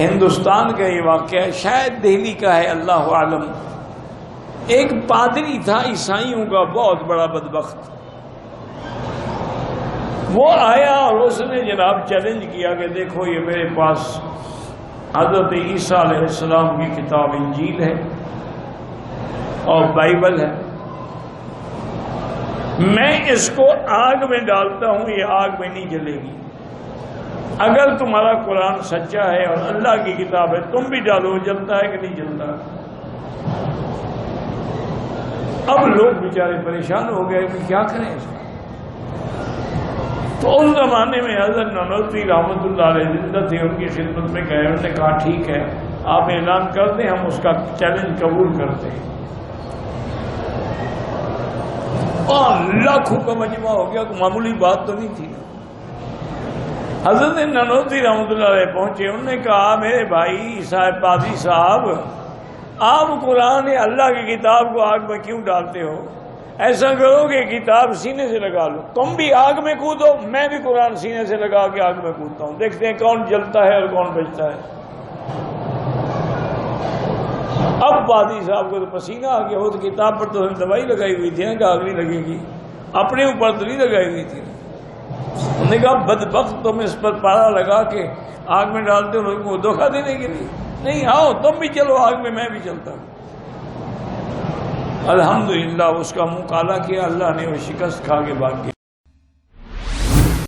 ہندوستان کا یہ واقعہ ہے، شاید دہلی کا ہے، اللہ عالم۔ ایک پادری تھا عیسائیوں کا بہت بڑا بدبخت، وہ آیا اور اس نے جناب چیلنج کیا کہ دیکھو یہ میرے پاس حضرت عیسیٰ علیہ السلام کی کتاب انجیل ہے اور بائبل ہے، میں اس کو آگ میں ڈالتا ہوں، یہ آگ میں نہیں جلے گی، اگر تمہارا قرآن سچا ہے اور اللہ کی کتاب ہے تم بھی ڈالو، جلتا ہے کہ نہیں جلتا؟ اب لوگ بیچارے پریشان ہو گئے کہ کیا کریں اس کا۔ تو اس زمانے میں حضرت نانوتوی رحمۃ اللہ علیہ زندہ تھے، ان کی خدمت میں گئے، انہوں نے کہا ٹھیک ہے آپ اعلان کر دیں، ہم اس کا چیلنج قبول کرتے ہیں۔ اور لاکھوں کا مجمع ہو گیا، معمولی بات تو نہیں تھی۔ حضرت نانوتوی رحمۃ اللہ علیہ پہنچے، انہوں نے کہا میرے بھائی صاحب پادری صاحب، آپ قرآن اللہ کی کتاب کو آگ میں کیوں ڈالتے ہو؟ ایسا کرو کہ کتاب سینے سے لگا لو، تم بھی آگ میں کودو، میں بھی قرآن سینے سے لگا کے آگ میں کودتا ہوں، دیکھتے ہیں کون جلتا ہے اور کون بچتا ہے۔ اب پادری صاحب کو تو پسینہ آ گیا، وہ تو کتاب پر تو دوائی لگائی ہوئی تھی کہ آگ نہیں لگے گی، اپنے اوپر تو نہیں لگائی ہوئی تھی۔ انہوں نے کہا بدبخت تم اس پر پارا لگا کے آگ میں ڈالتے ہو لوگوں کو دھوکہ دینے کے لیے، نہیں آؤ تم بھی چلو آگ میں بھی چلتا ہوں۔ الحمدللہ اس کا منہ کالا کیا، اللہ نے وہ شکست کھا کے بھاگ گیا۔